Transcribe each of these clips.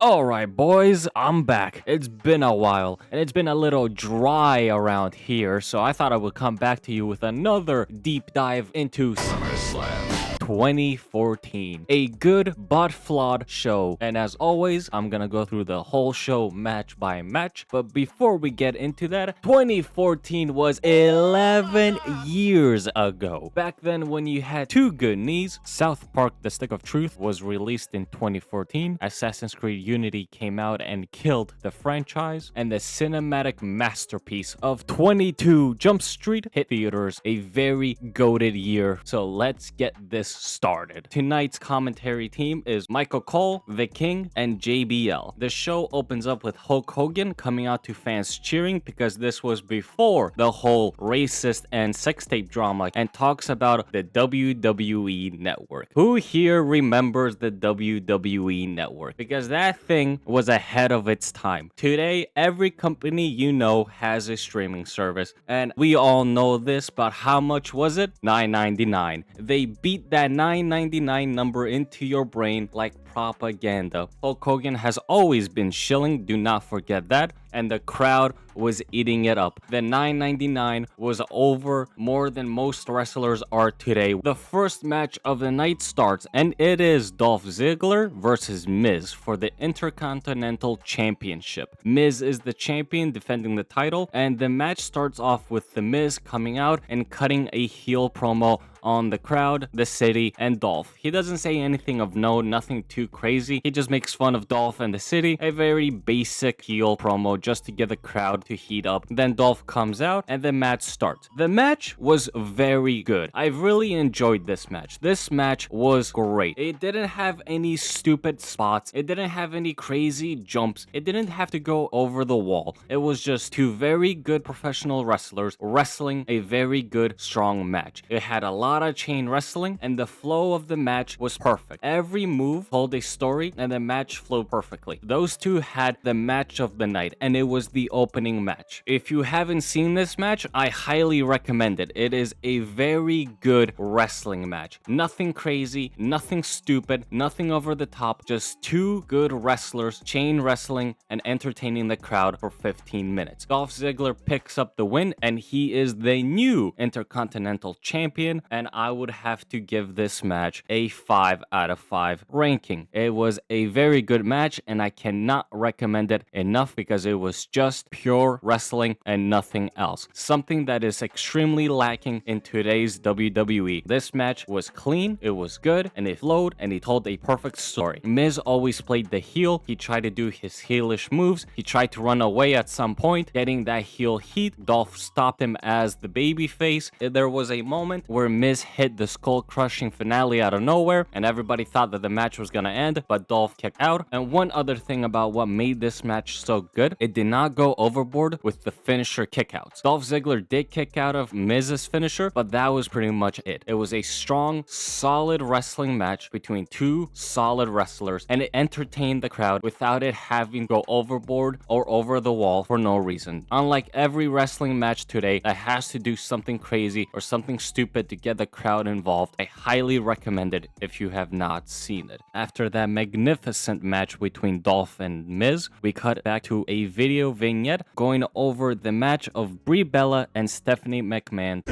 Alright boys, I'm back. It's been a while, and it's been a little dry around here, so I thought I would come back to you with another deep dive into SummerSlam 2014. A good but flawed show, and as always, I'm gonna go through the whole show match by match, but before we get into that, 2014 was 11 years ago. Back then when you had two good knees, South Park The Stick of Truth was released in 2014, Assassin's Creed Unity came out and killed the franchise, and the cinematic masterpiece of 22 Jump Street hit theaters, a very goated year. So let's get this started. Tonight's commentary team is Michael Cole, The King, and JBL. The show opens up with Hulk Hogan coming out to fans cheering because this was before the whole racist and sex tape drama, and talks about the WWE Network. Who here remembers the WWE Network? Because that thing was ahead of its time. Today, every company you know has a streaming service, and we all know this, but how much was it? $9.99. They beat that $9.99 number into your brain like propaganda. Hulk Hogan has always been shilling, do not forget that, and the crowd was eating it up. The $9.99 was over more than most wrestlers are today. The first match of the night starts, and it is Dolph Ziggler versus Miz for the Intercontinental Championship. Miz is the champion defending the title, and the match starts off with the Miz coming out and cutting a heel promo on the crowd, the city, and Dolph. He doesn't say anything of note, nothing too crazy. He just makes fun of Dolph and the city. A very basic heel promo just to get the crowd to heat up. Then Dolph comes out and the match starts. The match was very good. I really enjoyed this match. This match was great. It didn't have any stupid spots. It didn't have any crazy jumps. It didn't have to go over the wall. It was just two very good professional wrestlers wrestling a very good, strong match. It had a lot of chain wrestling, and the flow of the match was perfect. Every move told a story, and the match flowed perfectly. Those two had the match of the night, and it was the opening match. If you haven't seen this match, I highly recommend it. It is a very good wrestling match. Nothing crazy, nothing stupid, nothing over the top, just two good wrestlers chain wrestling and entertaining the crowd for 15 minutes. Dolph Ziggler picks up the win, and he is the new Intercontinental Champion, and I would have to give this match a 5 out of 5 ranking. It was a very good match, and I cannot recommend it enough because it was just pure wrestling and nothing else. Something that is extremely lacking in today's WWE. This match was clean, it was good, and it flowed, and it told a perfect story. Miz always played the heel. He tried to do his heelish moves. He tried to run away at some point, getting that heel heat. Dolph stopped him as the babyface. There was a moment where Miz hit the skull-crushing finale out of nowhere, and everybody thought that the match was gonna end, but Dolph kicked out. And one other thing about what made this match so good, it did not go overboard with the finisher kickouts. Dolph Ziggler did kick out of Miz's finisher, but that was pretty much it. It was a strong, solid wrestling match between two solid wrestlers, and it entertained the crowd without it having to go overboard or over the wall for no reason. Unlike every wrestling match today that has to do something crazy or something stupid to get the crowd involved, I highly recommend it if you have not seen it. After that magnificent match between Dolph and Miz, we cut back to a video vignette going over the match of Brie Bella and Stephanie McMahon.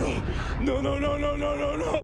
No.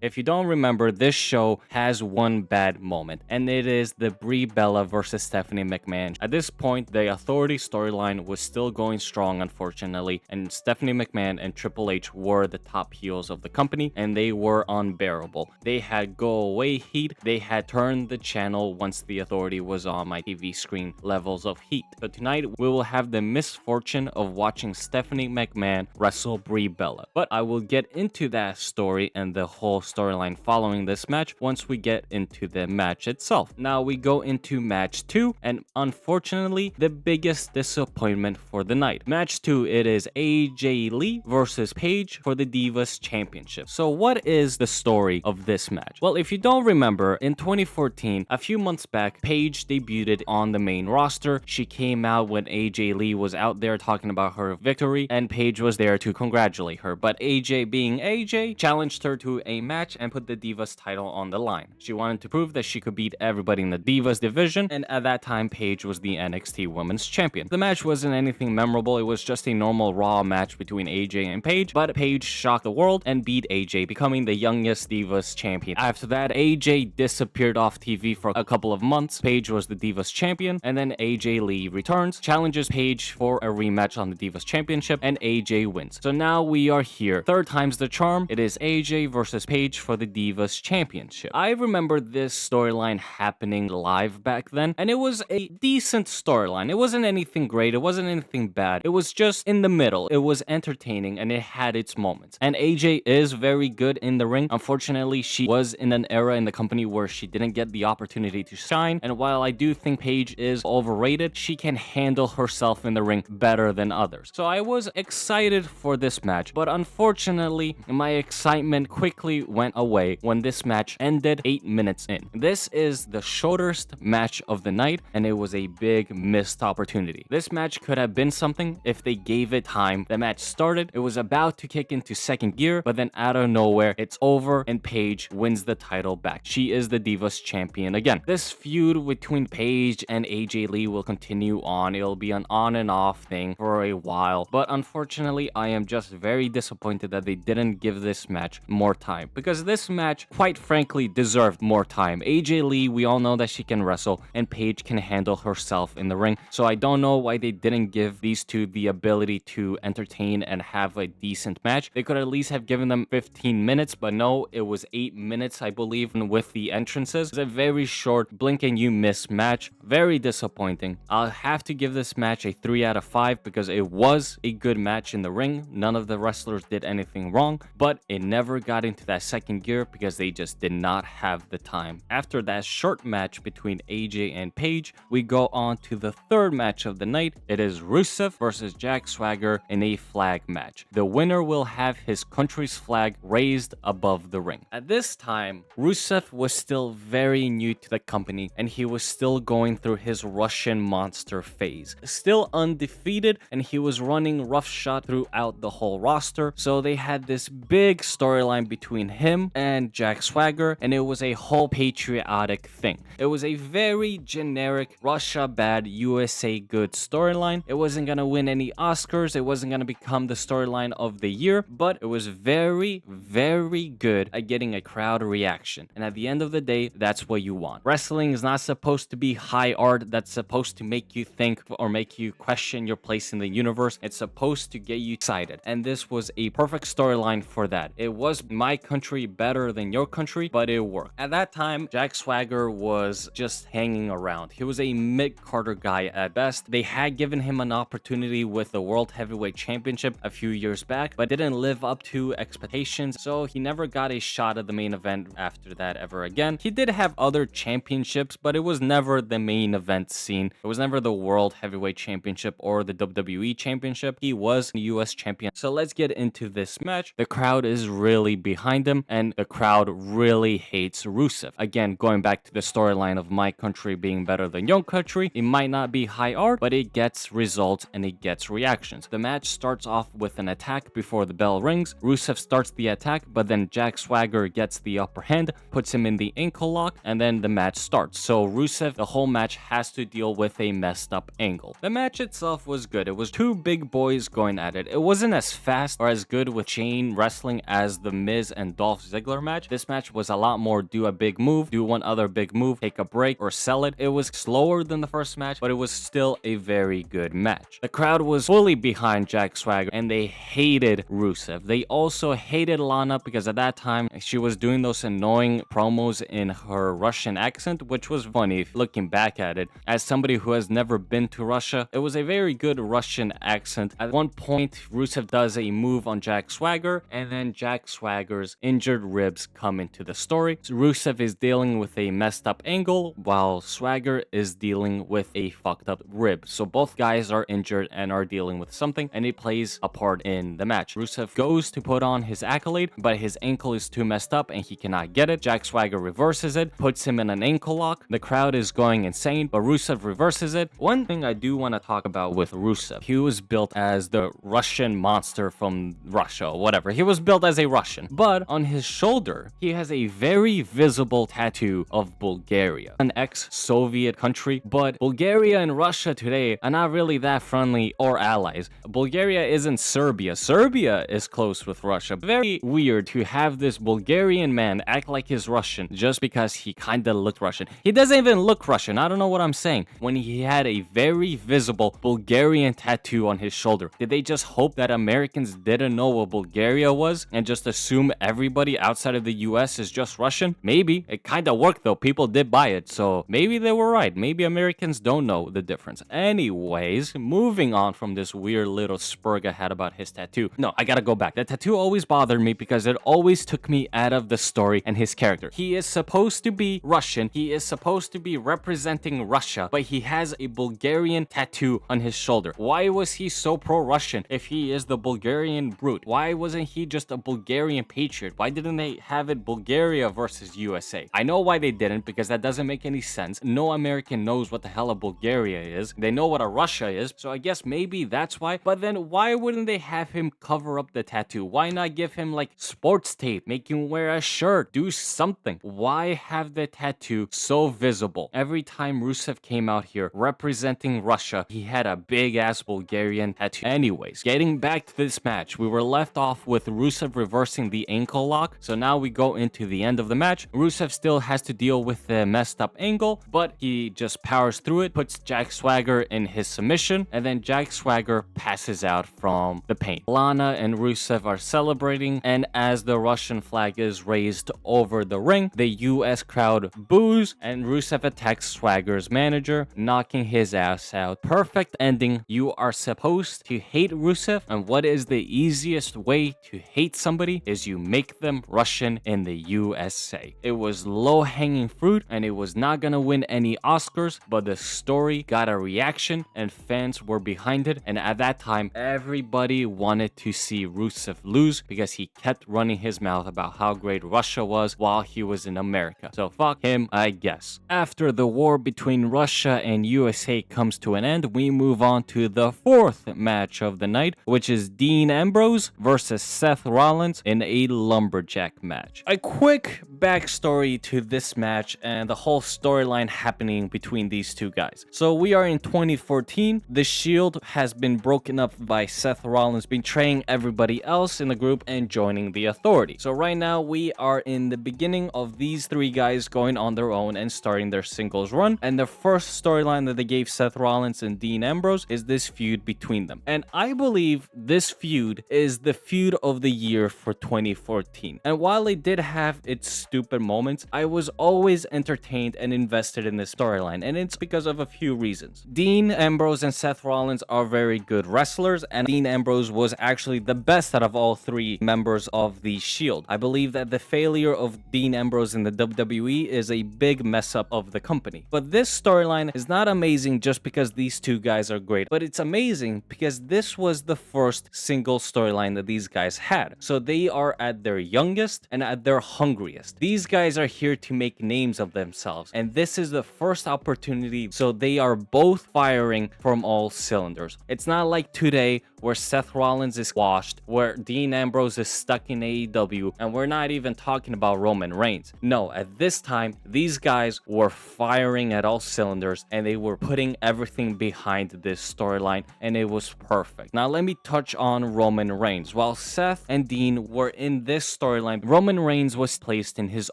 If you don't remember, this show has one bad moment, and it is the Brie Bella versus Stephanie McMahon. At this point, the Authority storyline was still going strong, unfortunately, and Stephanie McMahon and Triple H were the top heels of the company, and they were unbearable. They had go away heat. They had turned the channel once the Authority was on my TV screen levels of heat. So tonight, we will have the misfortune of watching Stephanie McMahon wrestle Brie Bella. But I will get into that story and the whole storyline following this match once we get into the match itself. Now we go into match 2, and unfortunately, the biggest disappointment for the night. Match 2, it is AJ Lee versus Paige for the Divas Championship. So what is is the story of this match? Well, if you don't remember, in 2014, a few months back, Paige debuted on the main roster. She came out when AJ Lee was out there talking about her victory, and Paige was there to congratulate her. But AJ, being AJ, challenged her to a match and put the Divas title on the line. She wanted to prove that she could beat everybody in the Divas division, and at that time, Paige was the NXT Women's Champion. The match wasn't anything memorable. It was just a normal Raw match between AJ and Paige, but Paige shocked the world and beat AJ, becoming the youngest Divas Champion. After that, AJ disappeared off TV for a couple of months. Paige was the Divas Champion, and then AJ Lee returns, challenges Paige for a rematch on the Divas Championship, and AJ wins. So now we are here. Third time's the charm. It is AJ versus Paige for the Divas Championship. I remember this storyline happening live back then, and it was a decent storyline. It wasn't anything great. It wasn't anything bad. It was just in the middle. It was entertaining, and it had its moments. And AJ is very good in the ring. Unfortunately, she was in an era in the company where she didn't get the opportunity to shine. And while I do think Paige is overrated, she can handle herself in the ring better than others. So I was excited for this match, but unfortunately, my excitement quickly went away when this match ended 8 minutes in. This is the shortest match of the night, and it was a big missed opportunity. This match could have been something if they gave it time. The match started, it was about to kick into second gear, but then out of nowhere, it's over and Paige wins the title back. She is the Divas Champion again. This feud between Paige and AJ Lee will continue on. It'll be an on and off thing for a while, but unfortunately, I am just very disappointed that they didn't give this match more time, because this match, quite frankly, deserved more time. AJ Lee, we all know that she can wrestle, and Paige can handle herself in the ring, so I don't know why they didn't give these two the ability to entertain and have a decent match. They could at least have given them 15 minutes, but no, it was 8 minutes, I believe, with the entrances. It's a very short blink and you miss match. Very disappointing. I'll have to give this match a 3 out of 5 because it was a good match in the ring. None of the wrestlers did anything wrong, but it never got into that second gear because they just did not have the time. After that short match between AJ and Paige, we go on to the third match of the night. It is Rusev versus Jack Swagger in a flag match. The winner will have his country's flag raised above the ring. At this time, Rusev was still very new to the company, and he was still going through his Russian monster phase. Still undefeated, and he was running roughshod throughout the whole roster, so they had this big storyline between him and Jack Swagger, and it was a whole patriotic thing. It was a very generic Russia bad, USA good storyline. It wasn't gonna win any Oscars, it wasn't gonna become the storyline of the year, but it was very, very good at getting a crowd reaction. And at the end of the day, that's what you want. Wrestling is not supposed to be high art that's supposed to make you think or make you question your place in the universe. It's supposed to get you excited. And this was a perfect storyline for that. It was my country better than your country, but it worked. At that time, Jack Swagger was just hanging around. He was a mid-Carter guy at best. They had given him an opportunity with the World Heavyweight Championship a few years back, but didn't live up to expectations, so he never got a shot at the main event after that ever again. He did have other championships, but it was never the main event scene. It was never the World Heavyweight Championship or the WWE Championship. He was the US champion. So let's get into this match. The crowd is really behind him, and the crowd really hates Rusev. Again, going back to the storyline of my country being better than your country, it might not be high art, but it gets results and it gets reactions. The match starts off with an attack before the bell rings. Rusev starts the attack, but then Jack Swagger gets the upper hand, puts him in the ankle lock, and then the match starts. So Rusev, the whole match, has to deal with a messed up angle. The match itself was good. It was two big boys going at it. It wasn't as fast or as good with chain wrestling as the Miz and Dolph Ziggler match. This match was a lot more do a big move, do one other big move, take a break, or sell it. It was slower than the first match, but it was still a very good match. The crowd was fully behind Jack Swagger, and they hated Rusev. They also hated Lana because at that time, she was doing those annoying promos in her Russian accent, which was funny looking back at it. As somebody who has never been to Russia, it was a very good Russian accent. At one point, Rusev does a move on Jack Swagger, and then Jack Swagger's injured ribs come into the story. So Rusev is dealing with a messed up angle, while Swagger is dealing with a fucked up rib. So both guys are injured and are dealing with something, and it plays a part in the match. Rusev goes to put on his accolade, but his ankle is too messed up and he cannot get it. Jack Swagger reverses it, puts him in an ankle lock. The crowd is going insane, but Rusev reverses it. One thing I do want to talk about with Rusev, he was built as the Russian monster from Russia, or whatever. He was built as a Russian, but on his shoulder, he has a very visible tattoo of Bulgaria, an ex-Soviet country, but Bulgaria and Russia today are not really that friendly or allies. Bulgaria isn't Serbia. Serbia is close with Russia. Very weird to have this Bulgarian man act like he's Russian just because he kinda looked Russian. He doesn't even look Russian. I don't know what I'm saying. When he had a very visible Bulgarian tattoo on his shoulder, did they just hope that Americans didn't know what Bulgaria was and just assume everybody outside of the US is just Russian? Maybe. It kinda worked though. People did buy it, so maybe they were right. Maybe Americans don't know the difference. Anyways, moving on from this weird little spurg I had about his tattoo. No, I gotta go back. That tattoo always bothered me because it always took me out of the story and his character. He is supposed to be Russian. He is supposed to be representing Russia, but he has a Bulgarian tattoo on his shoulder. Why was he so pro-Russian if he is the Bulgarian brute? Why wasn't he just a Bulgarian patriot? Why didn't they have it Bulgaria versus USA? I know why they didn't, because that doesn't make any sense. No American knows what the hell a Bulgaria is. They know what a Russia is, so I guess maybe that's why. But then why wouldn't they have him cover up the tattoo? Why not give him like sports tape, make him wear a shirt, do something? Why have the tattoo so visible? Every time Rusev came out here representing Russia, he had a big ass Bulgarian tattoo. Anyways, getting back to this match, we were left off with Rusev reversing the ankle lock. So now we go into the end of the match. Rusev still has to deal with the messed up angle, but he just powers through it, puts Jack Swagger in his submission, and then Jack Swagger passes out from the pain. Lana and Rusev are celebrating, and as the Russian flag is raised over the ring, the US crowd boos, and Rusev attacks Swagger's manager, knocking his ass out. Perfect ending. You are supposed to hate Rusev, and what is the easiest way to hate somebody is you make them Russian in the USA. It was low-hanging fruit, and it was not gonna win any Oscars, but the story got a reaction, and fans were behind it, and at that time, everybody wanted to see Rusev lose because he kept running his mouth about how great Russia was while he was in America. So fuck him, I guess. After the war between Russia and USA comes to an end, we move on to the fourth match of the night, which is Dean Ambrose versus Seth Rollins in a lumberjack match. A quick backstory to this match and the whole storyline happening between these two guys. So we are in 2014. The Shield has been broken up by Seth Rollins betraying everybody else in the group and joining the Authority. So right now we are in the beginning of these three guys going on their own and starting their singles run. And the first storyline that they gave Seth Rollins and Dean Ambrose is this feud between them. And I believe this feud is the feud of the year for 2014. And while it did have its stupid moments, I was always entertained and invested in this storyline. And it's because of a few reasons. Dean Ambrose and Seth Rollins are very good wrestlers, and Dean Ambrose was actually the best out of all three members of the Shield. I believe that the failure of Dean Ambrose in the WWE is a big mess up of the company. But this storyline is not amazing just because these two guys are great, but it's amazing because this was the first single storyline that these guys had. So they are at their youngest and at their hungriest. These guys are here to make names of themselves, and this is the first opportunity, so they are both firing from all cylinders. It's not like today where Seth Rollins is washed, where Dean Ambrose is stuck in AEW, and we're not even talking about Roman Reigns. No, at this time, these guys were firing at all cylinders, and they were putting everything behind this storyline, and it was perfect. Now, let me touch on Roman Reigns. While Seth and Dean were in this storyline, Roman Reigns was placed in his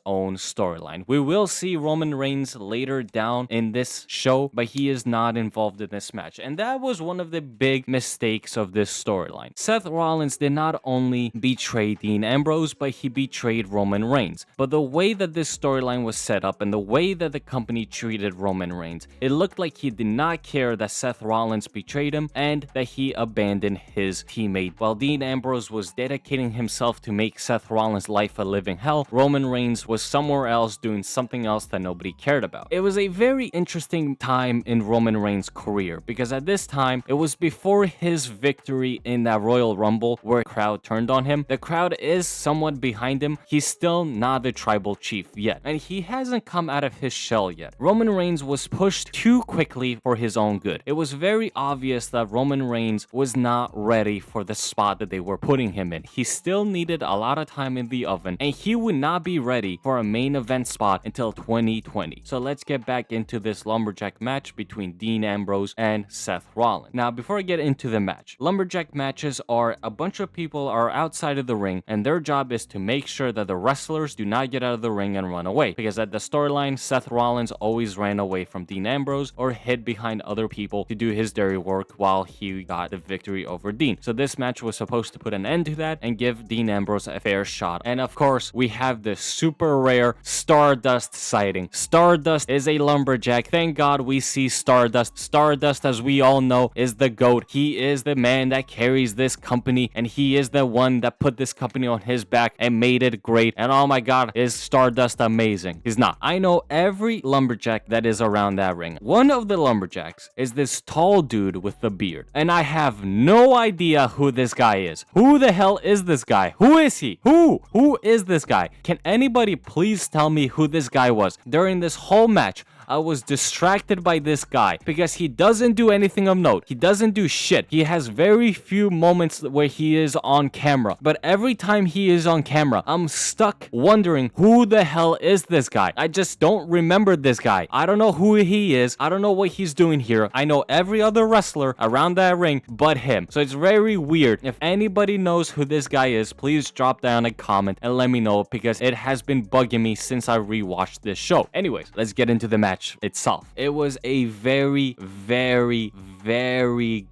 own storyline. We will see Roman Reigns later down in this show, but he is not involved in this match, and that was one of the big mistakes of this storyline. Seth Rollins did not only betray Dean Ambrose, but he betrayed Roman Reigns. But the way that this storyline was set up and the way that the company treated Roman Reigns, it looked like he did not care that Seth Rollins betrayed him and that he abandoned his teammate. While Dean Ambrose was dedicating himself to make Seth Rollins' life a living hell, Roman Reigns was somewhere else doing something else that nobody cared about. It was a very interesting time in Roman Reigns' career because at this time, it was before his victory in that Royal Rumble where the crowd turned on him. The crowd is is somewhat behind him, he's still not the tribal chief yet, and he hasn't come out of his shell yet. Roman Reigns was pushed too quickly for his own good. It was very obvious that Roman Reigns was not ready for the spot that they were putting him in. He still needed a lot of time in the oven, and he would not be ready for a main event spot until 2020. So let's get back into this lumberjack match between Dean Ambrose and Seth Rollins. Now, before I get into the match, lumberjack matches are a bunch of people are outside of the ring, and their job is to make sure that the wrestlers do not get out of the ring and run away. Because at the storyline, Seth Rollins always ran away from Dean Ambrose or hid behind other people to do his dirty work while he got the victory over Dean. So this match was supposed to put an end to that and give Dean Ambrose a fair shot. And of course, we have the super rare Stardust sighting. Stardust is a lumberjack. Thank God we see Stardust. Stardust, as we all know, is the GOAT. He is the man that carries this company, and he is the one that put this company on his back and made it great. And oh my God, is Stardust amazing? He's not. I know every lumberjack that is around that ring. One of the lumberjacks is this tall dude with the beard, and I have no idea who this guy is. Who the hell is this guy? Who is he? Who is this guy? Can anybody please tell me who this guy was? During this whole match, I was distracted by this guy because he doesn't do anything of note. He doesn't do shit. He has very few moments where he is on camera. But every time he is on camera, I'm stuck wondering who the hell is this guy? I just don't remember this guy. I don't know who he is. I don't know what he's doing here. I know every other wrestler around that ring but him. So it's very weird. If anybody knows who this guy is, please drop down a comment and let me know, because it has been bugging me since I rewatched this show. Anyways, let's get into the match itself. It was a very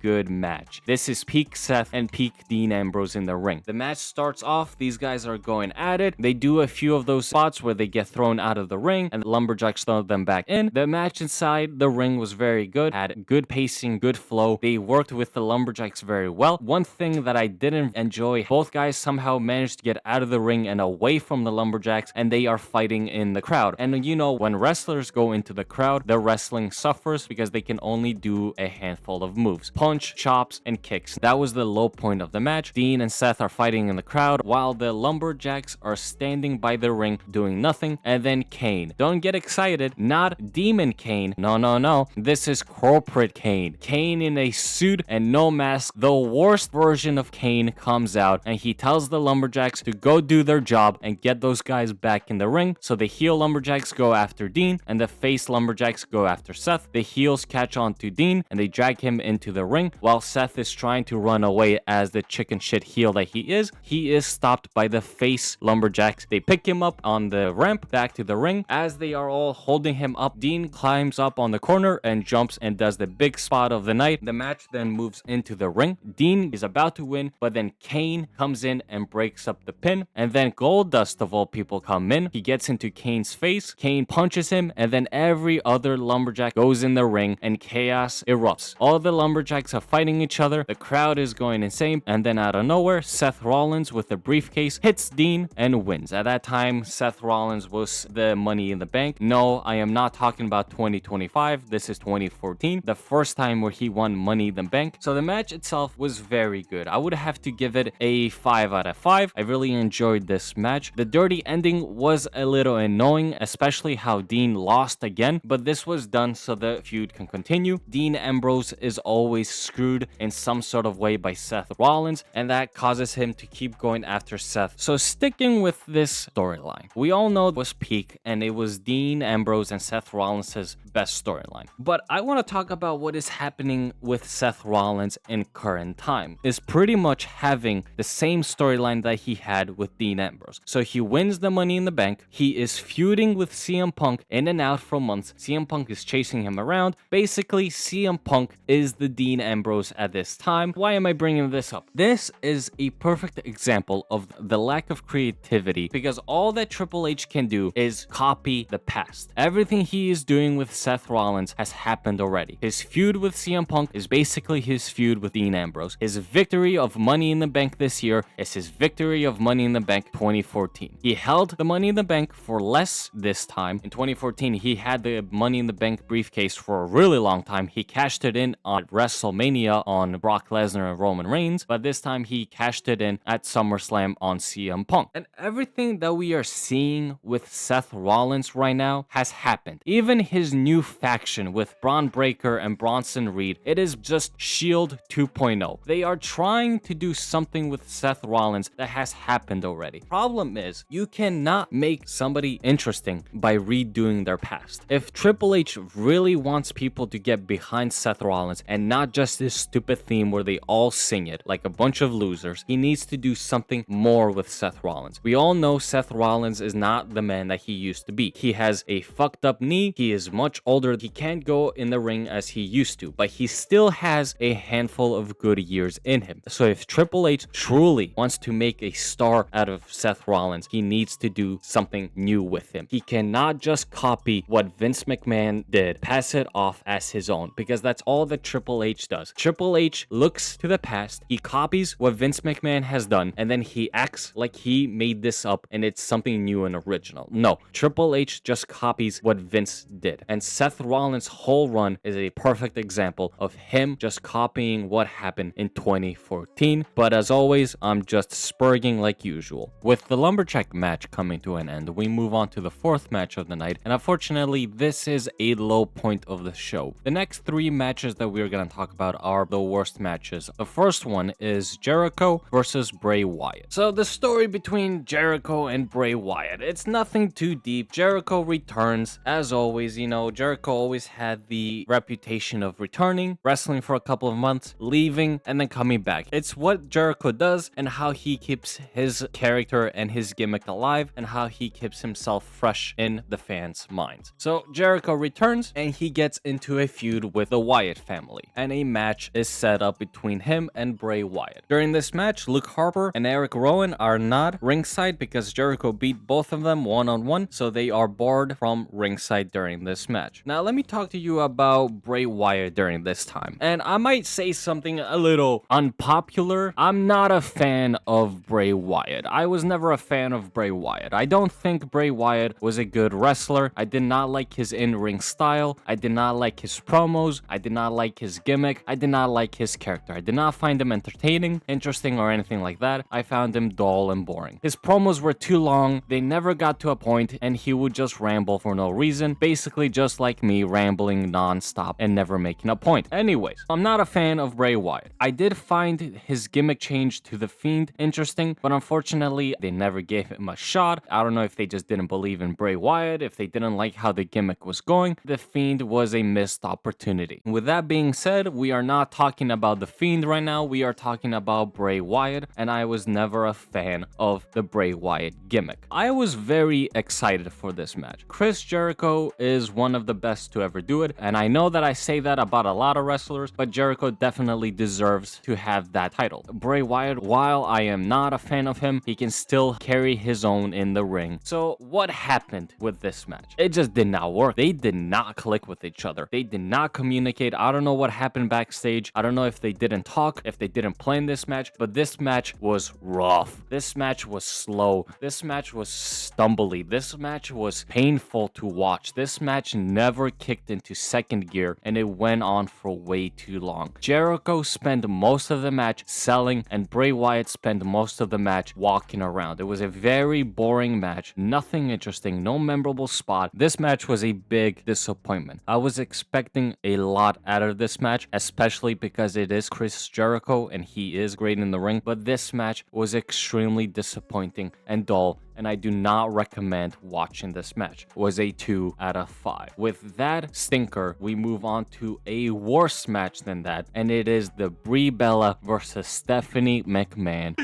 good match. This is peak Seth and peak Dean Ambrose in the ring. The match starts off, these guys are going at it. They do a few of those spots where they get thrown out of the ring and the lumberjacks throw them back in. The match inside the ring was very good, had good pacing, good flow. They worked with the lumberjacks very well. One thing that I didn't enjoy, both guys somehow managed to get out of the ring and away from the lumberjacks, and they are fighting in the crowd. And you know, when wrestlers go into the crowd, the wrestling suffers because they can only do a handful of moves: punch, chops, and kicks. That was the low point of the match. Dean and Seth are fighting in the crowd while the lumberjacks are standing by the ring doing nothing. And then Kane. Don't get excited, not Demon Kane. No. This is corporate Kane. Kane in a suit and no mask. The worst version of Kane comes out and he tells the lumberjacks to go do their job and get those guys back in the ring. So the heel lumberjacks go after Dean and the face lumberjacks go after Seth. The heels catch on to Dean and they drag him into the ring while Seth is trying to run away as the chicken shit heel that he is. He is stopped by the face lumberjacks. They pick him up on the ramp back to the ring. As they are all holding him up, Dean climbs up on the corner and jumps and does the big spot of the night. The match then moves into the ring. Dean is about to win, but then Kane comes in and breaks up the pin, and then Goldust of all people come in. He gets into Kane's face. Kane punches him, and then every other lumberjack goes in the ring and chaos erupts. All the lumberjacks are fighting each other. The crowd is going insane, and then out of nowhere, Seth Rollins with the briefcase hits Dean and wins. At that time, Seth Rollins was the Money in the Bank. No, I am not talking about 2025. This is 2014, the first time where he won Money in the Bank. So the match itself was very good. I would have to give it a 5 out of 5. I really enjoyed this match. The dirty ending was a little annoying, especially how Dean lost again, but this was done so the feud can continue. Dean Ambrose is always screwed in some sort of way by Seth Rollins, and that causes him to keep going after Seth. So sticking with this storyline, we all know it was peak and it was Dean Ambrose and Seth Rollins' best storyline. But I want to talk about what is happening with Seth Rollins in current time. Is pretty much having the same storyline that he had with Dean Ambrose. So he wins the Money in the Bank. He is feuding with CM Punk in and out for months. CM Punk is chasing him around. Basically, CM Punk is the Dean Ambrose at this time. Why am I bringing this up? This is a perfect example of the lack of creativity, because all that Triple H can do is copy the past. Everything he is doing with Seth Rollins has happened already. His feud with CM Punk is basically his feud with Dean Ambrose. His victory of Money in the Bank this year is his victory of Money in the Bank 2014. He held the Money in the Bank for less this time. In 2014, he had the Money in the Bank briefcase for a really long time. He cashed it in in on WrestleMania on Brock Lesnar and Roman Reigns, but this time he cashed it in at SummerSlam on CM Punk. And everything that we are seeing with Seth Rollins right now has happened. Even his new faction with Braun Breaker and Bronson Reed, it is just Shield 2.0. They are trying to do something with Seth Rollins that has happened already. Problem is, you cannot make somebody interesting by redoing their past. If Triple H really wants people to get behind Seth Rollins and not just this stupid theme where they all sing it like a bunch of losers, he needs to do something more with Seth Rollins. We all know Seth Rollins is not the man that he used to be. He has a fucked up knee. He is much older. He can't go in the ring as he used to, but he still has a handful of good years in him. So if Triple H truly wants to make a star out of Seth Rollins, he needs to do something new with him. He cannot just copy what Vince McMahon did, pass it off as his own, because that's all that Triple H does. Triple H looks to the past, he copies what Vince McMahon has done, and then he acts like he made this up and it's something new and original. No, Triple H just copies what Vince did. And Seth Rollins' whole run is a perfect example of him just copying what happened in 2014. But as always, I'm just spurging like usual. With the Lumberjack match coming to an end, we move on to the fourth match of the night, and unfortunately, this is a low point of the show. The next three matches that we're gonna talk about are the worst matches. The first one is Jericho versus Bray Wyatt. So the story between Jericho and Bray Wyatt, it's nothing too deep. Jericho returns. As always, you know, Jericho always had the reputation of returning, wrestling for a couple of months, leaving, and then coming back. It's what Jericho does and how he keeps his character and his gimmick alive and how he keeps himself fresh in the fans' minds. So Jericho returns and he gets into a feud with the Wyatt family, and a match is set up between him and Bray Wyatt. During this match, Luke Harper and Eric Rowan are not ringside because Jericho beat both of them one-on-one, so they are barred from ringside during this match. Now let me talk to you about Bray Wyatt during this time, and I might say something a little unpopular. I'm not a fan of Bray Wyatt. I was never a fan of Bray Wyatt. I don't think Bray Wyatt was a good wrestler. I did not like his in-ring style. I did not like his promos. I did not like his gimmick. I did not like his character. I did not find him entertaining, interesting, or anything like that. I found him dull and boring. His promos were too long. They never got to a point, and he would just ramble for no reason, basically just like me, rambling non-stop and never making a point. Anyways, I'm not a fan of Bray Wyatt. I did find his gimmick change to The Fiend interesting, but unfortunately, they never gave him a shot. I don't know if they just didn't believe in Bray Wyatt, if they didn't like how the gimmick was going. The Fiend was a missed opportunity. With that being said, we are not talking about The Fiend right now. We are talking about Bray Wyatt, and I was never a fan of the Bray Wyatt gimmick. I was very excited for this match. Chris Jericho is one of the best to ever do it, and I know that I say that about a lot of wrestlers, but Jericho definitely deserves to have that title. Bray Wyatt, while I am not a fan of him, he can still carry his own in the ring. So what happened with this match? It just did not work. They did not click with each other. They did not communicate. I don't know what happened backstage. I don't know if they didn't talk, if they didn't plan this match, but this match was rough. This match was slow. This match was stumbly. This match was painful to watch. This match never kicked into second gear, and it went on for way too long. Jericho spent most of the match selling, and Bray Wyatt spent most of the match walking around. It was a very boring match. Nothing interesting. No memorable spot. This match was a big disappointment. I was expecting a lot out of this match, especially because it is Chris Jericho and he is great in the ring, but this match was extremely disappointing and dull, and I do not recommend watching this match. It was a 2 out of 5. With that stinker, we move on to a worse match than that, and it is the Brie Bella versus Stephanie McMahon.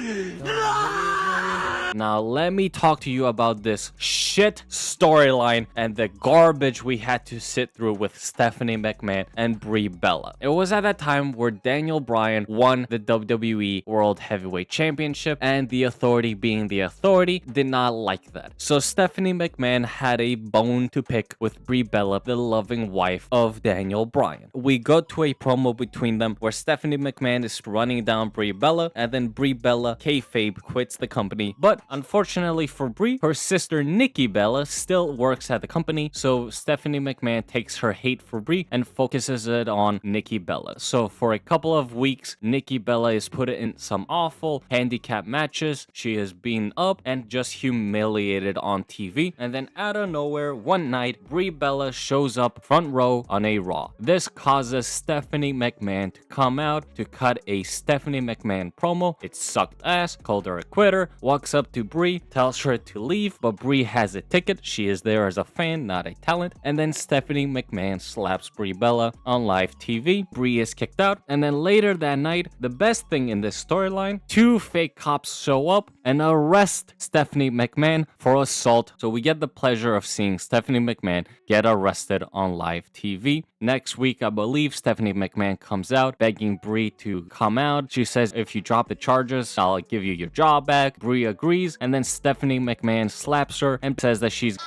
Now, let me talk to you about this shit storyline and the garbage we had to sit through with Stephanie McMahon and Brie Bella. It was at that time where Daniel Bryan won the WWE World Heavyweight Championship, and the Authority, being the Authority, did not like that. So Stephanie McMahon had a bone to pick with Brie Bella, the loving wife of Daniel Bryan. We go to a promo between them where Stephanie McMahon is running down Brie Bella, and then Brie Bella, kayfabe, quits the company, but Unfortunately for Brie, her sister Nikki Bella still works at the company, so Stephanie McMahon takes her hate for Brie and focuses it on Nikki Bella. So for a couple of weeks, Nikki Bella is put in some awful handicap matches. She is beaten up and just humiliated on TV. And then out of nowhere, one night, Brie Bella shows up front row on a Raw. This causes Stephanie McMahon to come out to cut a Stephanie McMahon promo. It sucked ass, called her a quitter, walks up to Brie, tells her to leave, but Brie has a ticket. She is there as a fan, not a talent. And then Stephanie McMahon slaps Brie Bella on live TV. Brie is kicked out. And then later that night, the best thing in this storyline, two fake cops show up and arrest Stephanie McMahon for assault. So we get the pleasure of seeing Stephanie McMahon get arrested on live TV. Next week, I believe Stephanie McMahon comes out begging Brie to come out. She says, if you drop the charges, I'll give you your job back. Brie agrees, and then Stephanie McMahon slaps her and says that she's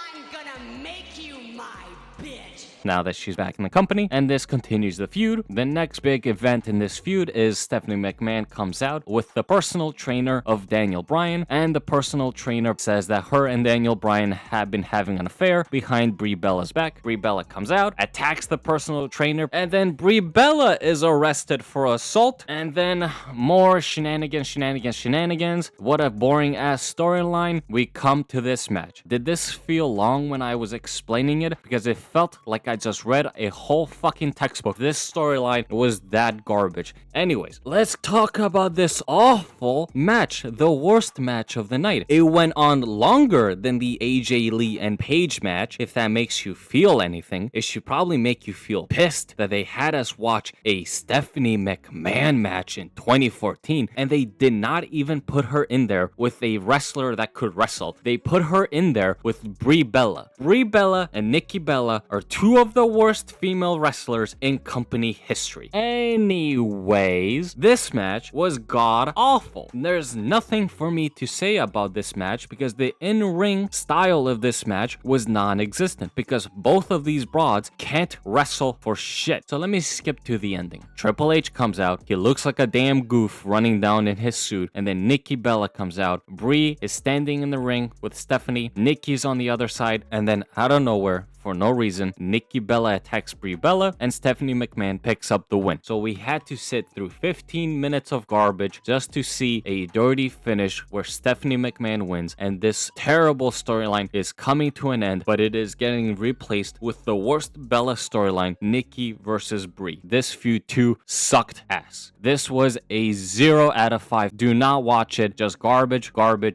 now that she's back in the company, and this continues the feud. The next big event in this feud is Stephanie McMahon comes out with the personal trainer of Daniel Bryan, and the personal trainer says that her and Daniel Bryan have been having an affair behind Brie Bella's back. Brie Bella comes out, attacks the personal trainer, and then Brie Bella is arrested for assault, and then more shenanigans. What a boring ass storyline. We come to this match. Did this feel long when I was explaining it? Because it felt like I just read a whole fucking textbook. This storyline was that garbage. Anyways, let's talk about this awful match, the worst match of the night. It went on longer than the AJ Lee and Paige match. If that makes you feel anything, it should probably make you feel pissed that they had us watch a Stephanie McMahon match in 2014 and they did not even put her in there with a wrestler that could wrestle. They put her in there with Brie Bella. Brie Bella and Nikki Bella are two of the worst female wrestlers in company history. Anyways, this match was god awful. There's nothing for me to say about this match because the in-ring style of this match was non-existent because both of these broads can't wrestle for shit. So let me skip to the ending. Triple H comes out. He looks like a damn goof running down in his suit, and then Nikki Bella comes out. Brie is standing in the ring with Stephanie. Nikki's on the other side, and then out of nowhere, for no reason, Nikki Bella attacks Brie Bella and Stephanie McMahon picks up the win. So we had to sit through 15 minutes of garbage just to see a dirty finish where Stephanie McMahon wins, and this terrible storyline is coming to an end, but it is getting replaced with the worst Bella storyline, Nikki versus Brie. This feud too sucked ass. This was a 0 out of 5. Do not watch it. Just garbage.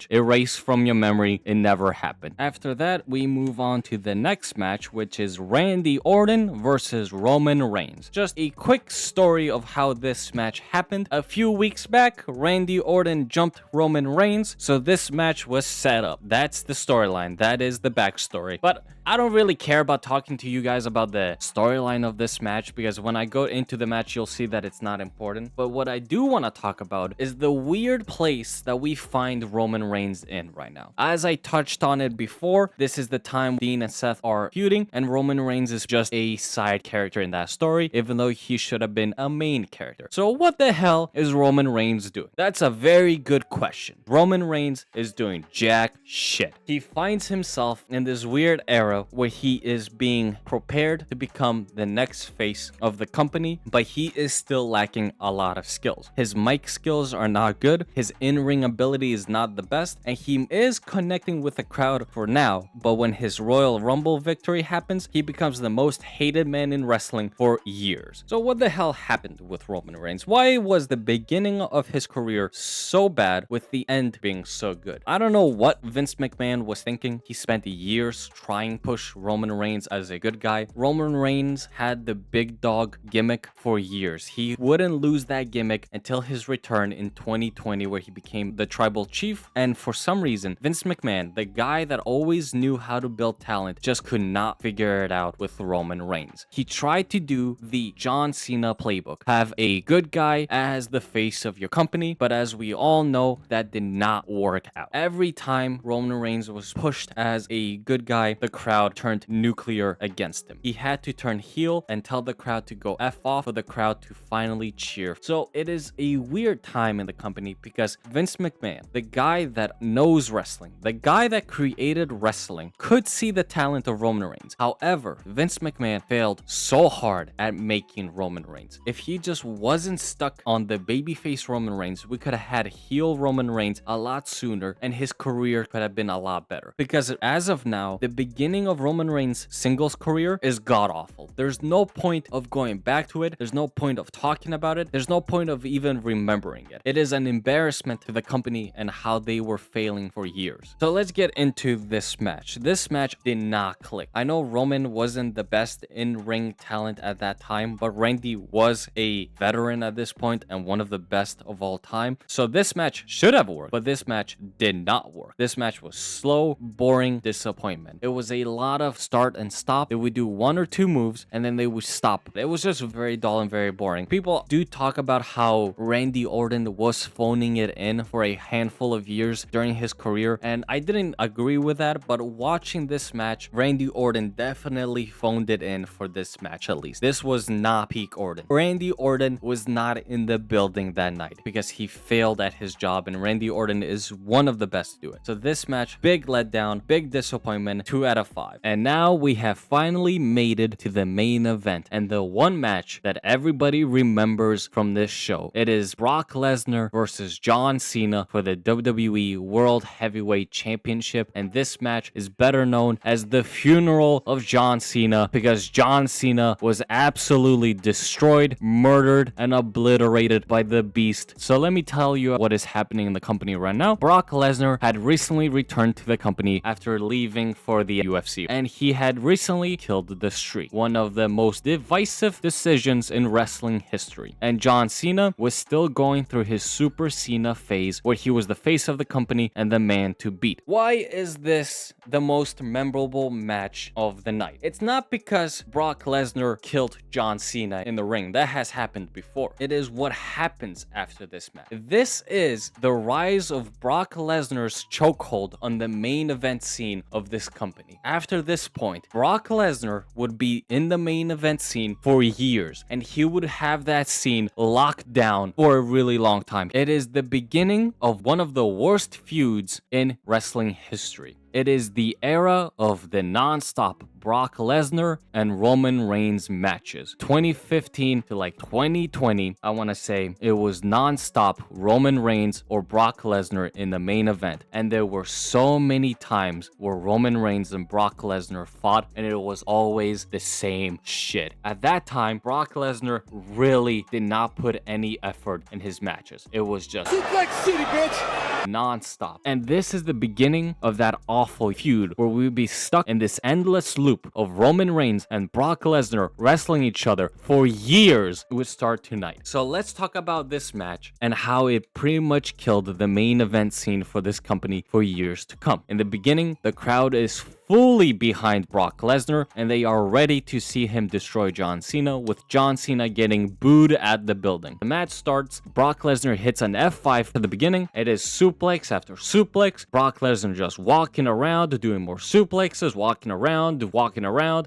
Erase from your memory. It never happened. After that, we move on to the next match, which is Randy Orton versus Roman Reigns. Just a quick story of how this match happened. A few weeks back, Randy Orton jumped Roman Reigns, so this match was set up. That's the storyline. That is the backstory. But I don't really care about talking to you guys about the storyline of this match because when I go into the match, you'll see that it's not important. But what I do want to talk about is the weird place that we find Roman Reigns in right now. As I touched on it before, this is the time Dean and Seth are feuding, and Roman Reigns is just a side character in that story, even though he should have been a main character. So what the hell is Roman Reigns doing? That's a very good question. Roman Reigns is doing jack shit. He finds himself in this weird era where he is being prepared to become the next face of the company, but he is still lacking a lot of skills. His mic skills are not good, his in-ring ability is not the best, and he is connecting with the crowd for now, but when his Royal Rumble victory happens, he becomes the most hated man in wrestling for years. So what the hell happened with Roman Reigns? Why was the beginning of his career so bad with the end being so good? I don't know what Vince McMahon was thinking. He spent years trying to push Roman Reigns as a good guy. Roman Reigns had the big dog gimmick for years. He wouldn't lose that gimmick until his return in 2020 where he became the tribal chief, and for some reason Vince McMahon, the guy that always knew how to build talent, just could not figure it out with Roman Reigns. He tried to do the John Cena playbook, have a good guy as the face of your company, but as we all know, that did not work out. Every time Roman Reigns was pushed as a good guy, the crowd crowd turned nuclear against him. He had to turn heel and tell the crowd to go F off for the crowd to finally cheer. So it is a weird time in the company because Vince McMahon, the guy that knows wrestling, the guy that created wrestling, could see the talent of Roman Reigns. However, Vince McMahon failed so hard at making Roman Reigns. If he just wasn't stuck on the babyface Roman Reigns, we could have had heel Roman Reigns a lot sooner and his career could have been a lot better. Because as of now, the beginning of Roman Reigns' singles career is god-awful. There's no point of going back to it. There's no point of talking about it. There's no point of even remembering it. It is an embarrassment to the company and how they were failing for years. So let's get into this match. This match did not click. I know Roman wasn't the best in-ring talent at that time, but Randy was a veteran at this point and one of the best of all time. So this match should have worked, but this match did not work. This match was slow, boring disappointment. It was a lot of start and stop. They would do one or two moves and then they would stop. It was just very dull and very boring. People do talk about how Randy Orton was phoning it in for a handful of years during his career, and I didn't agree with that, but watching this match, Randy Orton definitely phoned it in for this match at least. This was not peak Orton. Randy Orton was not in the building that night because he failed at his job, and Randy Orton is one of the best to do it. So this match, big letdown, big disappointment, 2 out of 5. And now we have finally made it to the main event and the one match that everybody remembers from this show. It is Brock Lesnar versus John Cena for the WWE World Heavyweight Championship, and this match is better known as the funeral of John Cena because John Cena was absolutely destroyed, murdered, and obliterated by the Beast. So let me tell you what is happening in the company right now. Brock Lesnar had recently returned to the company after leaving for the UFC, and he had recently killed the Streak, one of the most divisive decisions in wrestling history. And John Cena was still going through his Super Cena phase where he was the face of the company and the man to beat. Why is this the most memorable match of the night? It's not because Brock Lesnar killed John Cena in the ring. That has happened before. It is what happens after this match. This is the rise of Brock Lesnar's chokehold on the main event scene of this company. After this point, Brock Lesnar would be in the main event scene for years, and he would have that scene locked down for a really long time. It is the beginning of one of the worst feuds in wrestling history. It is the era of the non-stop Brock Lesnar and Roman Reigns matches. 2015 to like 2020, I want to say it was non-stop Roman Reigns or Brock Lesnar in the main event. And there were so many times where Roman Reigns and Brock Lesnar fought and it was always the same shit. At that time, Brock Lesnar really did not put any effort in his matches. It was just Suplex City, bitch! Non-stop. And this is the beginning of that awful feud where we would be stuck in this endless loop of Roman Reigns and Brock Lesnar wrestling each other for years. It would start tonight. So let's talk about this match and how it pretty much killed the main event scene for this company for years to come. In the beginning, the crowd is fully behind Brock Lesnar and they are ready to see him destroy John Cena, with John Cena getting booed at the building. The match starts. Brock Lesnar hits an F5 for the beginning. It is suplex after suplex. Brock Lesnar just walking around, doing more suplexes, walking around,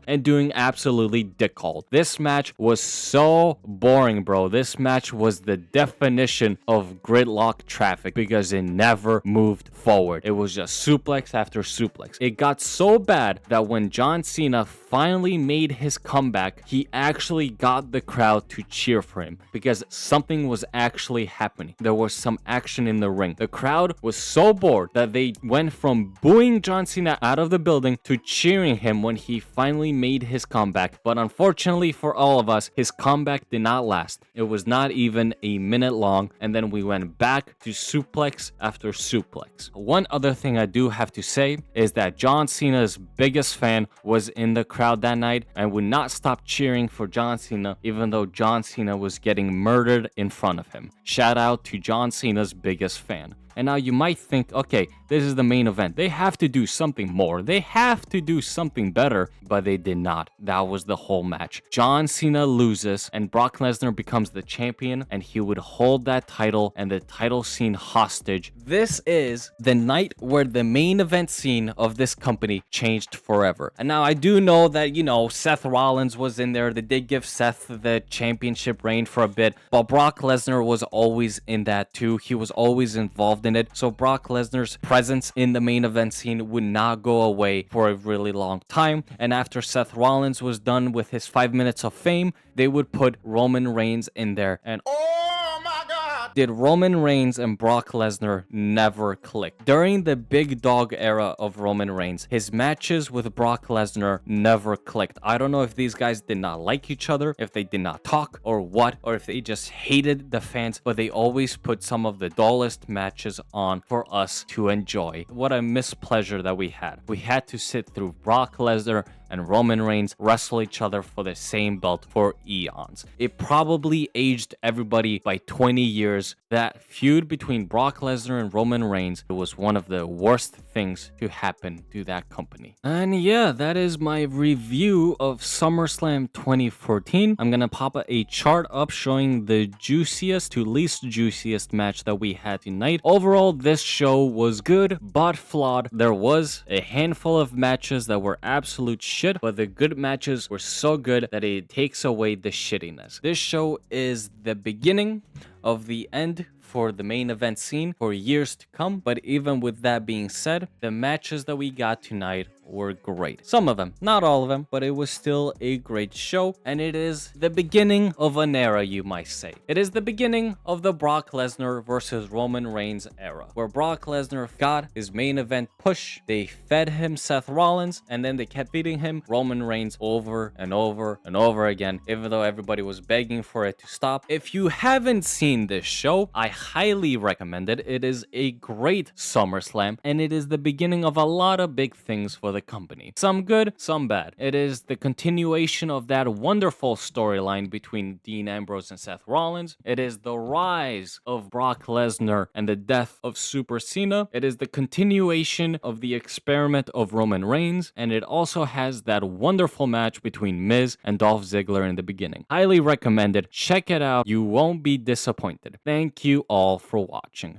and doing absolutely dick hold. This match was so boring, bro. This match was the definition of gridlock traffic because it never moved forward. It was just suplex after suplex. It got so bad that when John Cena finally made his comeback, he actually got the crowd to cheer for him because something was actually happening. There was some action in the ring. The crowd was so bored that they went from booing John Cena out of the building to cheering him when he finally made his comeback. But unfortunately for all of us, his comeback did not last. It was not even a minute long, and then we went back to suplex after suplex. One other thing I do have to say is that John Cena's biggest fan was in the crowd that night and would not stop cheering for John Cena even though John Cena was getting murdered in front of him. Shout out to John Cena's biggest fan. And now you might think, okay, this is the main event. They have to do something more. They have to do something better, but they did not. That was the whole match. John Cena loses and Brock Lesnar becomes the champion, and he would hold that title and the title scene hostage. This is the night where the main event scene of this company changed forever. And now I do know that, Seth Rollins was in there. They did give Seth the championship reign for a bit, but Brock Lesnar was always in that too. He was always involved in it. So Brock Lesnar's presence in the main event scene would not go away for a really long time. And after Seth Rollins was done with his 5 minutes of fame, they would put Roman Reigns in there. And did Roman Reigns and Brock Lesnar never click? During the big dog era of Roman Reigns, his matches with Brock Lesnar never clicked. I don't know if these guys did not like each other, if they did not talk or what, or if they just hated the fans, but they always put some of the dullest matches on for us to enjoy. What a mispleasure that we had. We had to sit through Brock Lesnar and Roman Reigns wrestle each other for the same belt for eons. It probably aged everybody by 20 years. That feud between Brock Lesnar and Roman Reigns, it was one of the worst things to happen to that company. And yeah, that is my review of SummerSlam 2014. I'm gonna pop a chart up showing the juiciest to least juiciest match that we had tonight. Overall, this show was good, but flawed. There was a handful of matches that were absolute shit, but the good matches were so good that it takes away the shittiness. This show is the beginning of the end for the main event scene for years to come, but even with that being said, the matches that we got tonight were great. Some of them, not all of them, but it was still a great show, and it is the beginning of an era, you might say. It is the beginning of the Brock Lesnar versus Roman Reigns era, where Brock Lesnar got his main event push, they fed him Seth Rollins, and then they kept feeding him Roman Reigns over and over and over again, even though everybody was begging for it to stop. If you haven't seen this show, I highly recommend it. It is a great SummerSlam, and it is the beginning of a lot of big things for the company. Some good, some bad. It is the continuation of that wonderful storyline between Dean Ambrose and Seth Rollins. It is the rise of Brock Lesnar and the death of Super Cena. It is the continuation of the experiment of Roman Reigns, and it also has that wonderful match between Miz and Dolph Ziggler in the beginning. Highly recommend it. Check it out. You won't be disappointed. Thank you all for watching.